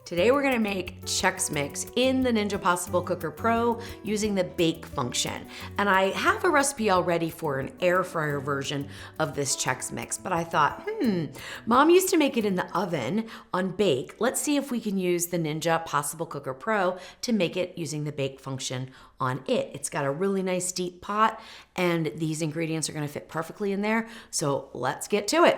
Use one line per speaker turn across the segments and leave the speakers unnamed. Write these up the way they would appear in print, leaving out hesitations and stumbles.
Today we're gonna make Chex Mix in the Ninja Possible Cooker Pro using the bake function. And I have a recipe already for an air fryer version of this Chex Mix, but I thought, Mom used to make it in the oven on bake. Let's see if we can use the Ninja Possible Cooker Pro to make it using the bake function on it. It's got a really nice deep pot and these ingredients are gonna fit perfectly in there. So let's get to it.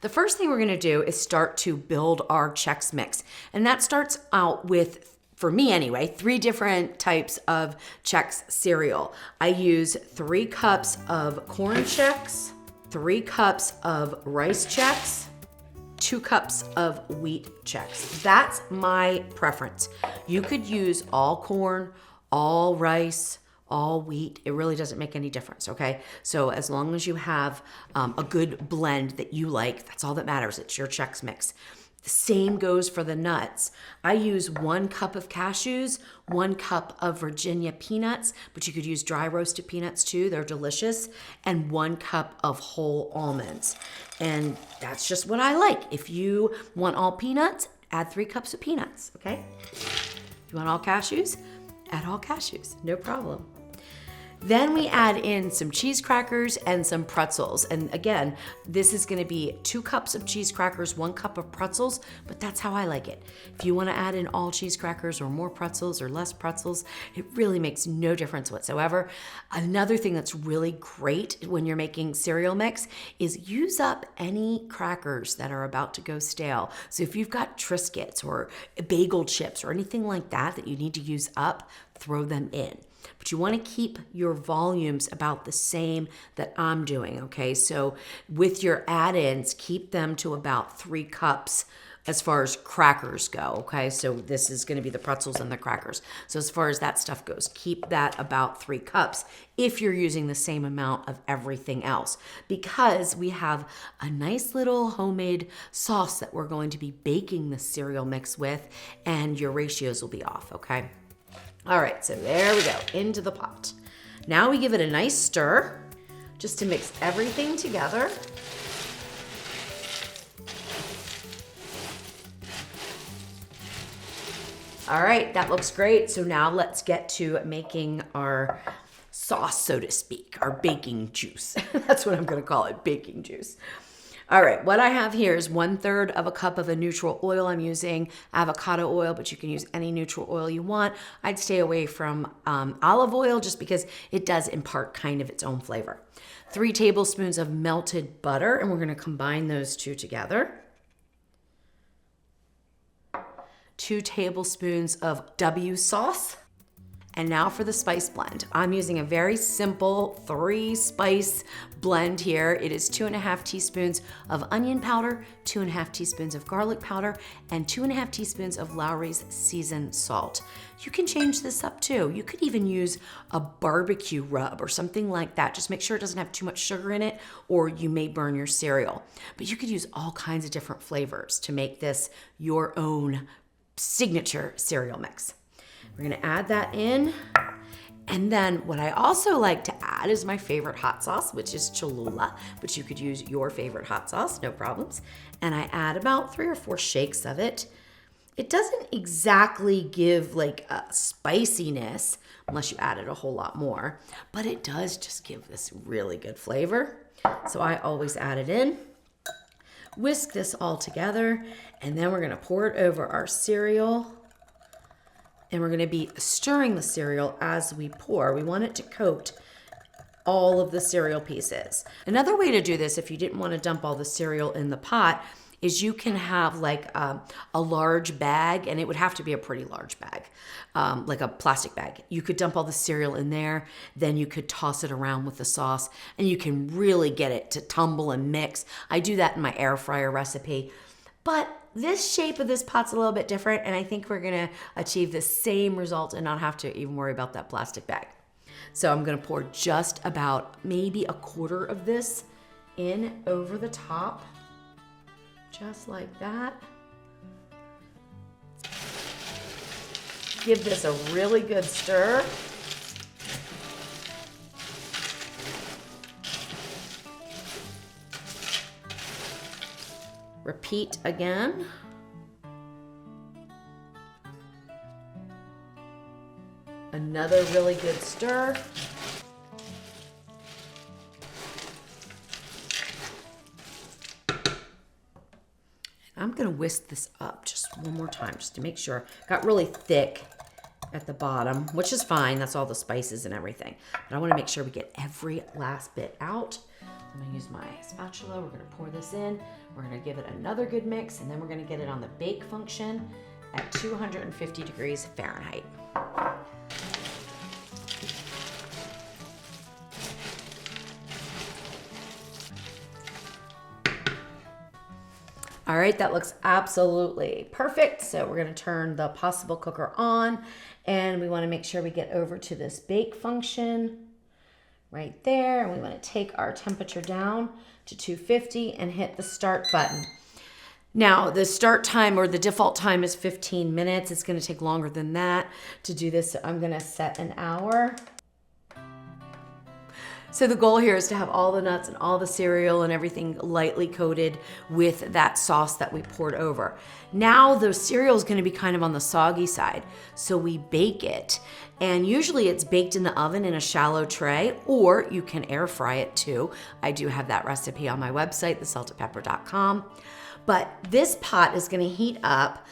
The first thing we're gonna do is start to build our Chex Mix. And that starts out with, for me anyway, 3 different types of Chex cereal. I use 3 cups of Corn Chex, 3 cups of Rice Chex, 2 cups of Wheat Chex. That's my preference. You could use all corn, all rice, all wheat. It really doesn't make any difference, okay? So as long as you have a good blend that you like, that's all that matters. It's your Chex Mix. The same goes for the nuts. I use 1 cup of cashews, 1 cup of Virginia peanuts, but you could use dry roasted peanuts too, they're delicious, and 1 cup of whole almonds. And that's just what I like. If you want all peanuts, add 3 cups of peanuts, okay? If you want all cashews, add all cashews, no problem. Then we add in some cheese crackers and some pretzels. And again, this is gonna be 2 cups of cheese crackers, 1 cup of pretzels, but that's how I like it. If you wanna add in all cheese crackers or more pretzels or less pretzels, it really makes no difference whatsoever. Another thing that's really great when you're making cereal mix is use up any crackers that are about to go stale. So if you've got Triscuits or bagel chips or anything like that that you need to use up, throw them in. But you want to keep your volumes about the same that I'm doing, okay? So with your add-ins, keep them to about 3 cups as far as crackers go, okay? So this is going to be the pretzels and the crackers. So as far as that stuff goes, keep that about 3 cups if you're using the same amount of everything else, because we have a nice little homemade sauce that we're going to be baking the cereal mix with, and your ratios will be off, okay? All right, so there we go, into the pot. Now we give it a nice stir, just to mix everything together. All right, that looks great. So now let's get to making our sauce, so to speak, our baking juice. That's what I'm gonna call it, baking juice. All right, what I have here is 1/3 of a cup of a neutral oil. I'm using avocado oil, but you can use any neutral oil you want. I'd stay away from olive oil just because it does impart kind of its own flavor. 3 tablespoons of melted butter, and we're gonna combine those 2 together. 2 tablespoons of W sauce. And now for the spice blend. I'm using a very simple 3-spice blend here. It is 2.5 teaspoons of onion powder, 2.5 teaspoons of garlic powder, and 2.5 teaspoons of Lowry's seasoned salt. You can change this up too. You could even use a barbecue rub or something like that. Just make sure it doesn't have too much sugar in it or you may burn your cereal. But you could use all kinds of different flavors to make this your own signature cereal mix. We're gonna add that in. And then what I also like to add is my favorite hot sauce, which is Cholula, but you could use your favorite hot sauce, no problems. And I add about 3 or 4 shakes of it. It doesn't exactly give like a spiciness unless you added a whole lot more, but it does just give this really good flavor. So I always add it in. Whisk this all together, and then we're gonna pour it over our cereal. And we're gonna be stirring the cereal as we pour. We want it to coat all of the cereal pieces. Another way to do this, if you didn't want to dump all the cereal in the pot, is you can have like a large bag, and it would have to be a pretty large bag, like a plastic bag. You could dump all the cereal in there, then you could toss it around with the sauce, and you can really get it to tumble and mix. I do that in my air fryer recipe. But this shape of this pot's a little bit different, and I think we're gonna achieve the same result and not have to even worry about that plastic bag. So I'm gonna pour just about maybe 1/4 of this in over the top, just like that. Give this a really good stir. Repeat again. Another really good stir. I'm gonna whisk this up just one more time just to make sure. Got really thick at the bottom, which is fine. That's all the spices and everything. But I wanna make sure we get every last bit out. I'm gonna use my spatula. We're gonna pour this in. We're gonna give it another good mix, and then we're gonna get it on the bake function at 250 degrees Fahrenheit. All right, that looks absolutely perfect. So we're gonna turn the possible cooker on, and we wanna make sure we get over to this bake function right there. And we wanna take our temperature down to 250 and hit the start button. Now, the start time or the default time is 15 minutes. It's gonna take longer than that to do this. So I'm gonna set an hour. So the goal here is to have all the nuts and all the cereal and everything lightly coated with that sauce that we poured over. Now the cereal is gonna be kind of on the soggy side, so we bake it. And usually it's baked in the oven in a shallow tray, or you can air fry it too. I do have that recipe on my website, thesaltedpepper.com. But this pot is gonna heat up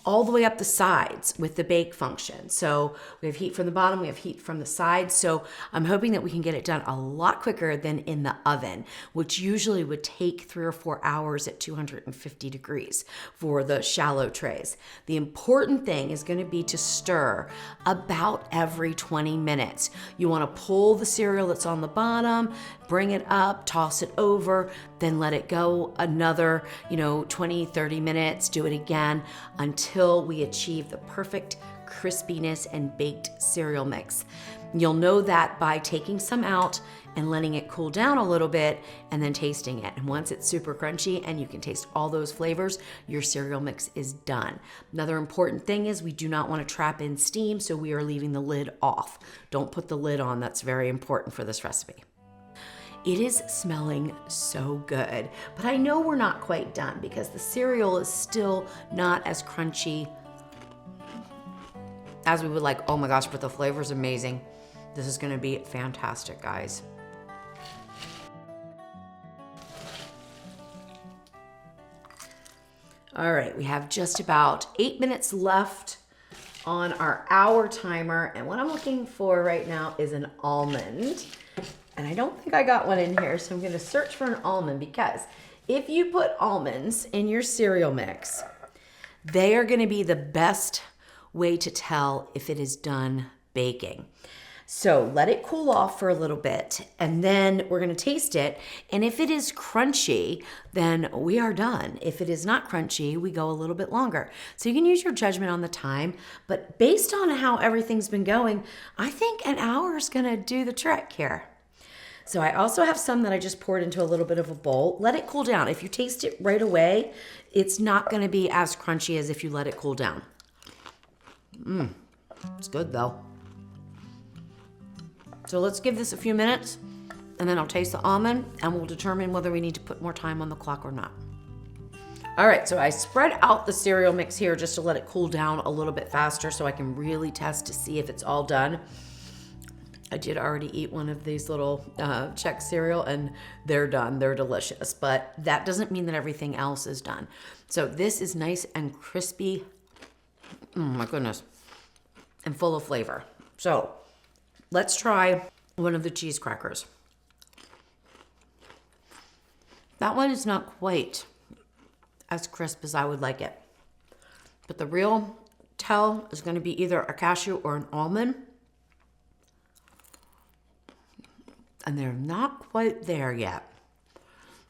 all the way up the sides with the bake function. So we have heat from the bottom, we have heat from the sides. So I'm hoping that we can get it done a lot quicker than in the oven, which usually would take 3 or 4 hours at 250 degrees for the shallow trays. The important thing is gonna be to stir about every 20 minutes. You wanna pull the cereal that's on the bottom, bring it up, toss it over, then let it go another, 20, 30 minutes, do it again until we achieve the perfect crispiness and baked cereal mix. You'll know that by taking some out and letting it cool down a little bit and then tasting it. And once it's super crunchy and you can taste all those flavors, your cereal mix is done. Another important thing is we do not want to trap in steam, so we are leaving the lid off. Don't put the lid on, that's very important for this recipe. It is smelling so good, but I know we're not quite done because the cereal is still not as crunchy as we would like. Oh my gosh, but the flavor is amazing. This is gonna be fantastic, guys. All right, we have just about 8 minutes left on our hour timer, and what I'm looking for right now is an almond. And I don't think I got one in here, so I'm gonna search for an almond, because if you put almonds in your cereal mix, they are gonna be the best way to tell if it is done baking. So let it cool off for a little bit, and then we're gonna taste it. And if it is crunchy, then we are done. If it is not crunchy, we go a little bit longer. So you can use your judgment on the time, but based on how everything's been going, I think an hour is gonna do the trick here. So I also have some that I just poured into a little bit of a bowl. Let it cool down. If you taste it right away, it's not gonna be as crunchy as if you let it cool down. It's good though. So let's give this a few minutes, and then I'll taste the almond and we'll determine whether we need to put more time on the clock or not. All right, so I spread out the cereal mix here just to let it cool down a little bit faster so I can really test to see if it's all done. I did already eat one of these little Chex cereal, and they're done. They're delicious, but that doesn't mean that everything else is done. So this is nice and crispy. Oh my goodness. And full of flavor. So let's try one of the cheese crackers. That one is not quite as crisp as I would like it. But the real tell is going to be either a cashew or an almond. And they're not quite there yet.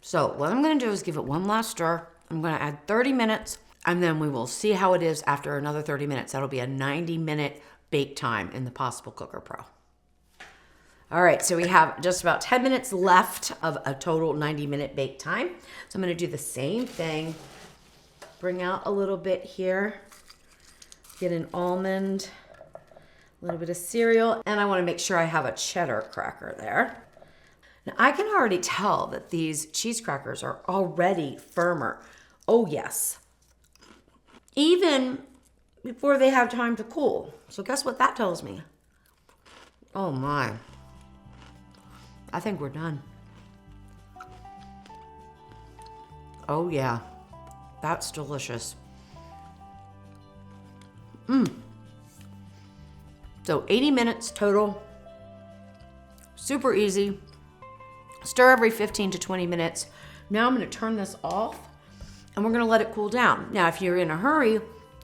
So what I'm gonna do is give it one last stir. I'm gonna add 30 minutes, and then we will see how it is after another 30 minutes. That'll be a 90-minute bake time in the Possible Cooker Pro. All right, so we have just about 10 minutes left of a total 90-minute bake time. So I'm gonna do the same thing. Bring out a little bit here. Get an almond, a little bit of cereal, and I wanna make sure I have a cheddar cracker there. Now I can already tell that these cheese crackers are already firmer. Oh yes. Even before they have time to cool. So guess what that tells me? Oh my. I think we're done. Oh yeah, that's delicious. So 80 minutes total, super easy. Stir every 15 to 20 minutes. Now I'm gonna turn this off and we're gonna let it cool down. Now, if you're in a hurry,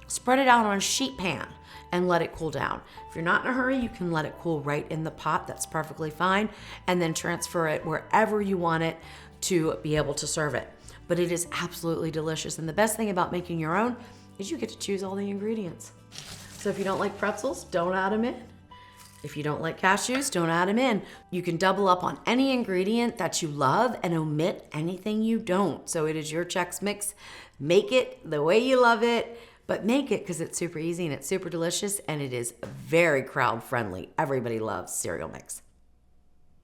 spread it out on a sheet pan and let it cool down. If you're not in a hurry, you can let it cool right in the pot. That's perfectly fine. And then transfer it wherever you want it to be able to serve it. But it is absolutely delicious. And the best thing about making your own is you get to choose all the ingredients. So if you don't like pretzels, don't add them in. If you don't like cashews, don't add them in. You can double up on any ingredient that you love and omit anything you don't. So it is your Chex Mix. Make it the way you love it, but make it because it's super easy and it's super delicious and it is very crowd friendly. Everybody loves cereal mix.